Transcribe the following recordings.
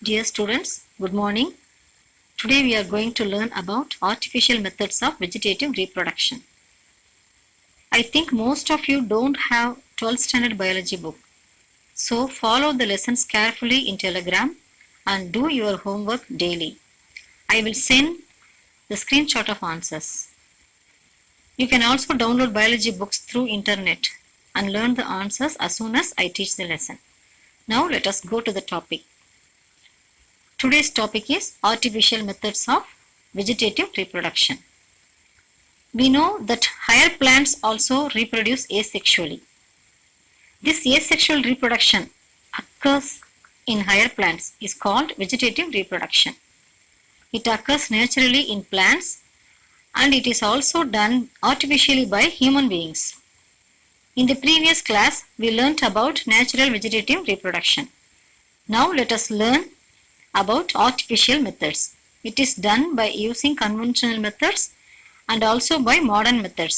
Dear students, good morning. Today we are going to learn about artificial methods of vegetative reproduction. I think most of you don't have 12th standard biology book. So follow the lessons carefully in Telegram and do your homework daily. I will send the screenshot of answers. You can also download biology books through internet and learn the answers as soon as I teach the lesson. Now let us go to the topic. Today's topic is artificial methods of vegetative reproduction. We know that higher plants also reproduce asexually. This asexual reproduction occurs in higher plants is called vegetative reproduction. It occurs naturally in plants and it is also done artificially by human beings. In the previous class, we learnt about natural vegetative reproduction. Now let us learn about artificial methods. It is done by using conventional methods and also by modern methods.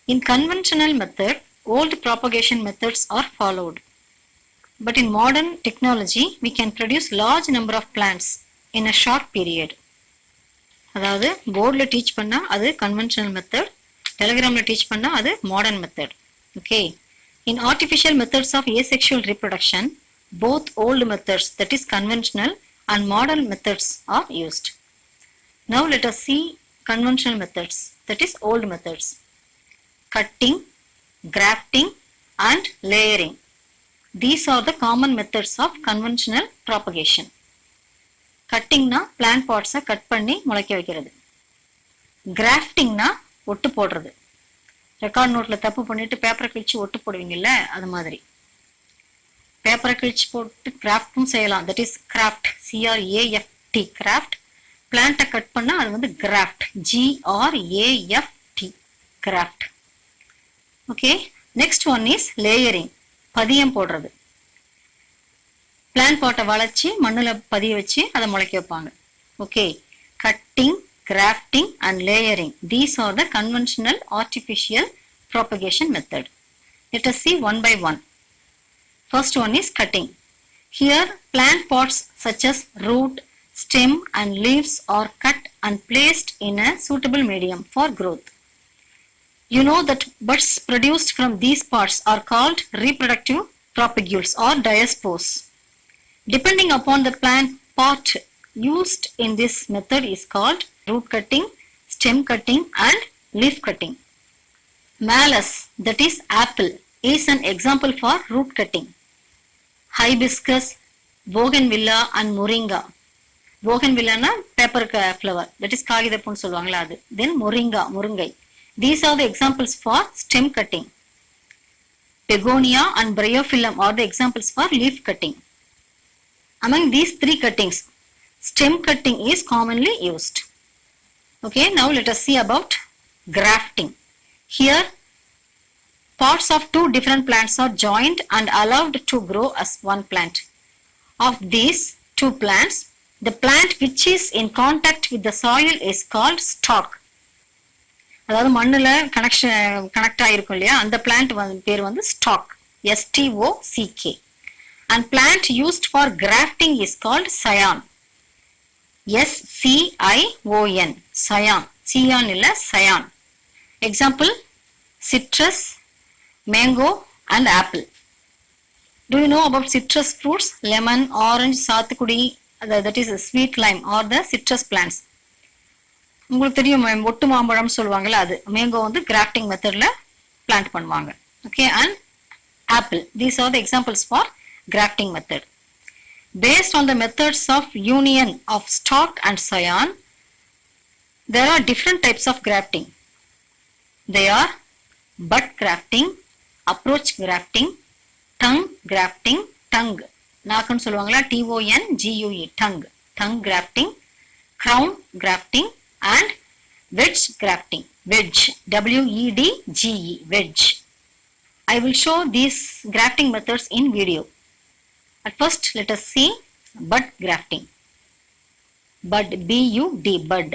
In conventional method, old propagation methods are followed. But in modern technology, we can produce large number of plants in a short period. அதாவது போர்டில் teach பண்ணால் அது conventional method, டெலிகிராமில் teach பண்ணால் அது modern method. Okay, in artificial methods of asexual reproduction, both old methods, that is conventional, and modern methods are used. Now let us see conventional methods, that is old methods. Cutting, grafting and layering. These are the common methods of conventional propagation. கட்டிங்னா plant பார்ட்ஸை cut பண்ணி முளைக்க வைக்கிறது. கிராஃப்டிங்னா ஒட்டு போடுறது. Record நோட்டில் தப்பு பண்ணிட்டு பேப்பரை கிழிச்சு ஒட்டு போடுவீங்கல்ல, அது மாதிரி. பேப்பரை கிழிச்சு போட்டு கிராஃப்டும் செய்யலாம். That is craft, CRAFT, craft. பிளான்ட்டை கட் பண்ணால் அது வந்து graft, GRAFT, graft. Okay, next one is layering, பதியம் போடுறது. பிளான்ட் பாட்டை வளைச்சி மண்ணில் பதிய வச்சு அதை முளைக்க வைப்பாங்க. Okay, cutting, grafting and layering, these are the conventional artificial propagation method. Let us see one by one. First one is cutting. Here plant parts such as root, stem and leaves are cut and placed in a suitable medium for growth. You know that buds produced from these parts are called reproductive propagules or diaspores. Depending upon the plant part used in this method is called root cutting, stem cutting and leaf cutting. Malus, that is apple, is an example for root cutting. Hibiscus, bougainvillea and moringa. Bougainvillea na paper flower, that is காகிதப்பூன்னு சொல்லுவாங்களா அது. Then moringa, முருங்கை. These are the examples for stem cutting. Begonia and bryophyllum are the examples for leaf cutting. Among these three cuttings, stem cutting is commonly used. Okay, now let us see about grafting. Here, parts of two different plants are joined and allowed to grow as one plant. Of these two plants, the plant which is in contact with the soil is called stalk. அதாவது மண்ணில் connect ஆகிருக்கும் இல்லையா, அந்த plant பேர் வந்து stock, STOCK. And plant used for grafting is called scion, SCION, scion, scion illa scion. Example, citrus, mango and apple. Do you know about citrus fruits? Lemon, orange, சாத்துக்குடி, that is sweet lime or the citrus plants. உங்களுக்கு தெரியும் ஒட்டு மாம்பழம் சொல்லுவாங்கல்ல, அது mango வந்து grafting மெத்தட்ல plant பண்ணுவாங்க. Okay, and apple, these are the examples for grafting method. Based on the methods of union of stalk and scion, there are different types of grafting. They are bud grafting, approach grafting, tongue grafting, tongue நாக்குன்னு சொல்லுவாங்களா, TONGUE, tongue grafting, crown grafting and wedge grafting, wedge, WEDGE, wedge. I will show these grafting methods in video. At first, let us see bud grafting. Bud, BUD, bud.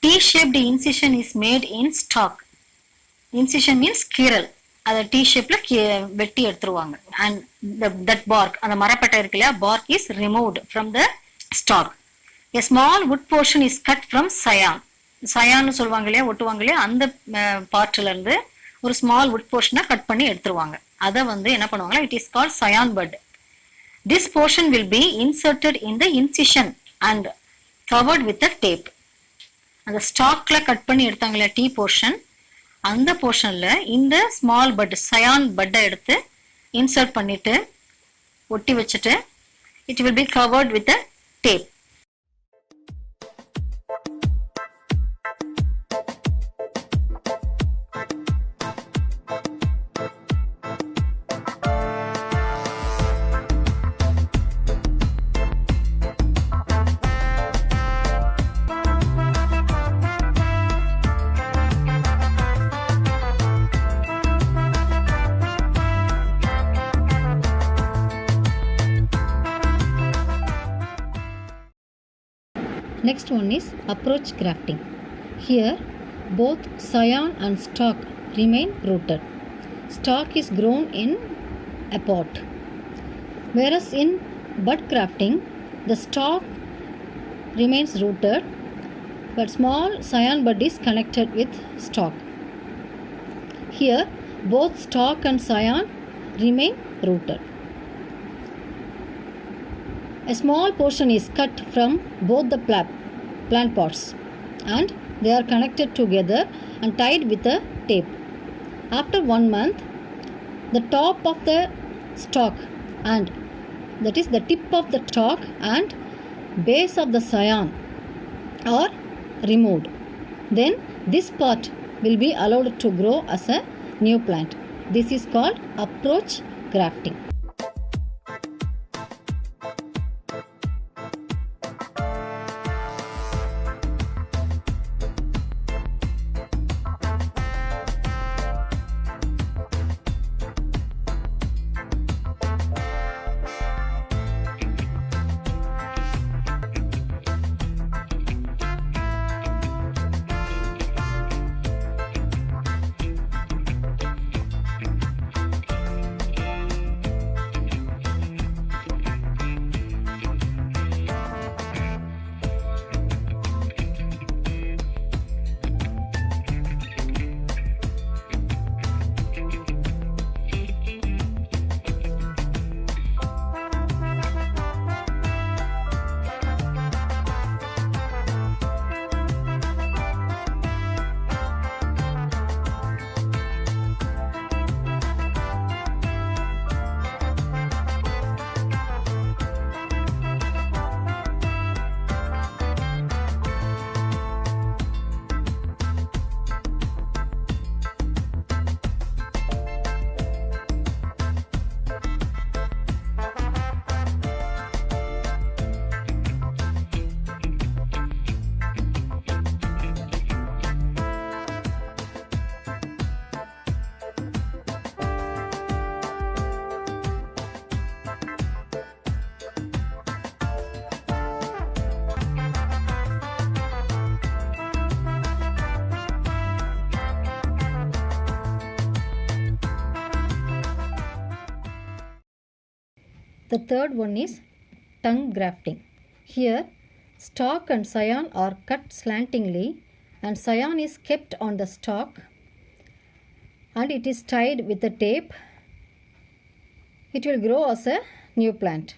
T-shaped incision is made in stalk. Incision means keyral அதை D ஷேப்ல வெட்டி எடுத்துருவாங்க. And that park, அந்த மரப்பட்டை இருக்கு இல்லையா, bark is removed from the stock. A small wood portion is cut from cyan. சயான்னு சொல்லுவாங்க இல்லையா, ஒட்டுவாங்க இல்லையா, அந்த பார்ட்ல இருந்து ஒரு ஸ்மால் வுட் போர்ஷனை கட் பண்ணி எடுத்துருவாங்க. அதை என்ன பண்ணுவாங்கன்னா, it is called scion bud. This portion will be inserted in the incision and covered with a tape. அந்த ஸ்டாக்ல கட் பண்ணி எடுத்தாங்களே டீ போர்ஷன், அந்த போர்ஷன்ல இந்த ஸ்மால் பட், சயான் பட்டை எடுத்து இன்சர்ட் பண்ணிட்டு ஒட்டி வச்சுட்டு it will be covered with a tape. Next one is approach grafting. Here both scion and stalk remain rooted. Stalk is grown in a pot. Whereas in bud grafting, the stalk remains rooted but small scion bud is connected with stalk. Here both stalk and scion remain rooted. A small portion is cut from both the plant pots and they are connected together and tied with a tape. After 1 month, the top of the stalk, and that is the tip of the stalk and base of the scion, are removed. Then this part will be allowed to grow as a new plant. This is called approach grafting. The third one is tongue grafting. Here stalk and scion are cut slantingly and scion is kept on the stalk and it is tied with a tape. It will grow as a new plant.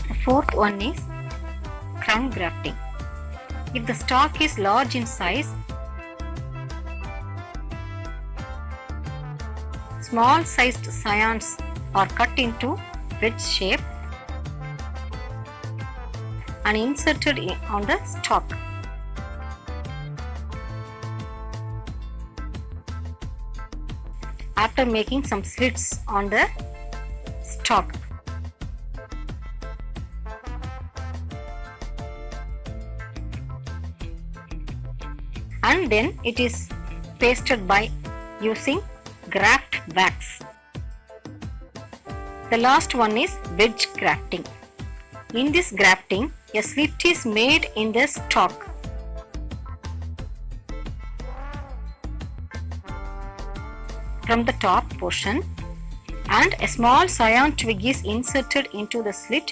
The fourth one is crown grafting. If the stalk is large in size, small sized scions are cut into wedge shape and inserted on the stalk. After making some slits on the stalk. And then it is pasted by using graft wax. The last one is wedge grafting. In this grafting, a slit is made in the stalk from the top portion and a small scion twig is inserted into the slit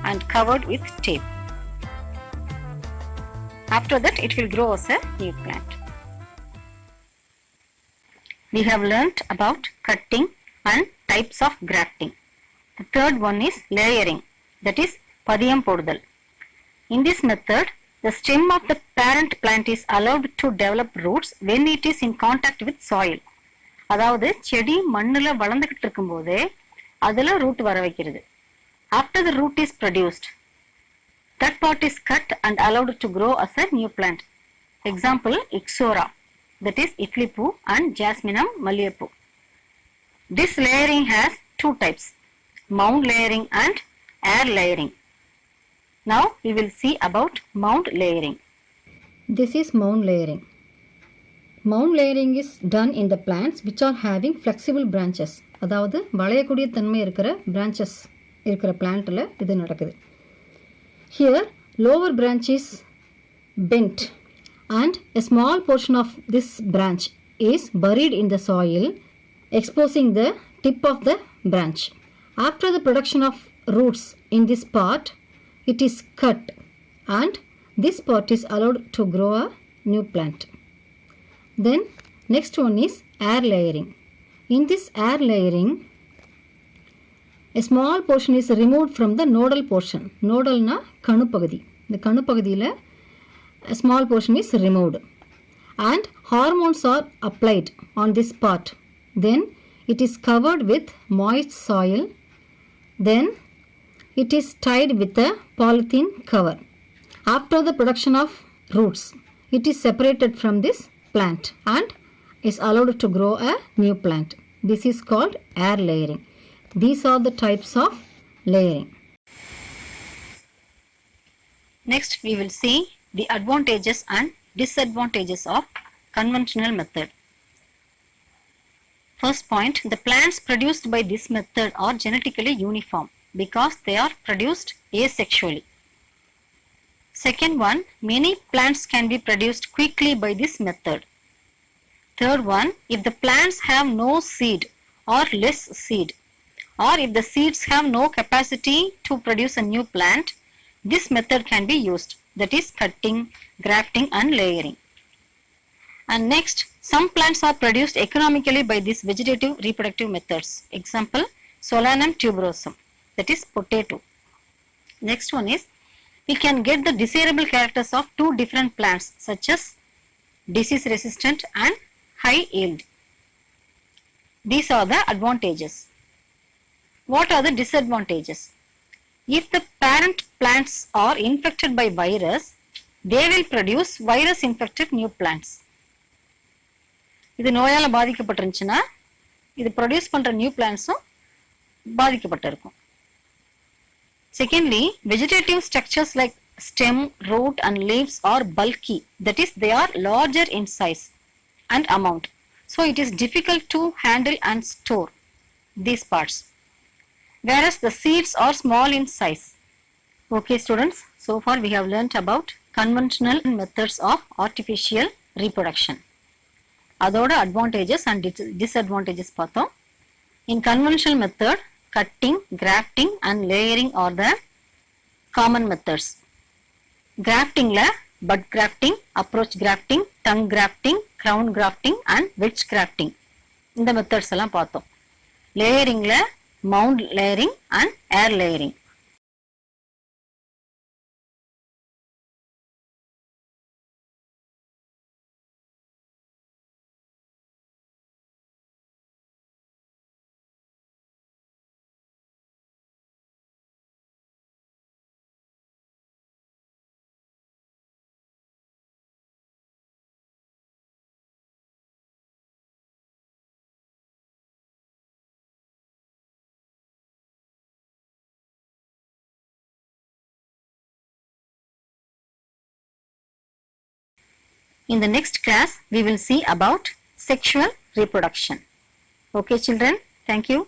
and covered with tape. After that, it will grow as a new plant. We have learnt about cutting and types of grafting. The third one is layering, that is padiyam podudal. In this method, the stem of the parent plant is allowed to develop roots when it is in contact with soil. அதாவது செடி மண்ணுல வளர்ந்துகிட்டு இருக்கும்போதே அதுல root வர வைக்கிறது. After the root is produced, that part is cut and allowed to grow as a new plant. Example, Ixora, that is Itlipu and Jasminum Malliyappu. This layering has two types, mound layering and air layering. Now we will see about mound layering. This is mound layering. Mound layering is done in the plants which are having flexible branches. அதாவது வளையக்கூடிய தன்மை இருக்கிற branches இருக்கிற பிளான்ட்ல இது நடக்குது. Here lower branch is bent and a small portion of this branch is buried in the soil, exposing the tip of the branch. After the production of roots in this part, it is cut and this part is allowed to grow a new plant. Then next one is air layering. In this air layering, a small portion is removed from the nodal portion. Nodal na kanupagadi. The kanupagadiila a small portion is removed and hormones are applied on this part. Then it is covered with moist soil. Then it is tied with a polythene cover. After the production of roots, it is separated from this plant and is allowed to grow a new plant. This is called air layering. These are the types of layering. Next, we will see the advantages and disadvantages of conventional method. First point, the plants produced by this method are genetically uniform because they are produced asexually. Second one, many plants can be produced quickly by this method. Third one, if the plants have no seed or less seed, or if the seeds have no capacity to produce a new plant, this method can be used, that is cutting, grafting and layering. And next, some plants are produced economically by these vegetative reproductive methods. Example, Solanum tuberosum, that is potato. Next one is, we can get the desirable characters of two different plants such as disease resistant and high yield. These are the advantages. What are the disadvantages? If the parent plants are infected by virus, they will produce virus infected new plants. இது நோயால பாதிக்கப்பட்டிருந்துச்சுன்னா இது produce பண்ற new பிளான்ட்ஸும் பாதிக்கப்பட்டிருக்கும். Secondly, vegetative structures like stem, root and leaves are bulky, that is they are larger in size and amount. So it is difficult to handle and store these parts. Whereas the seeds are small in size. Okay students, so far we have learnt about conventional methods of artificial reproduction. அதோட advantages and disadvantages பார்த்தோம். In conventional method, cutting, grafting and layering are the common methods. Grafting la bud grafting, approach grafting, tongue grafting, crown grafting and wedge grafting. இந்த methods எல்லாம் பார்த்தோம். Layering la mound layering and air layering. In the next class, we will see about sexual reproduction. Okay children, thank you.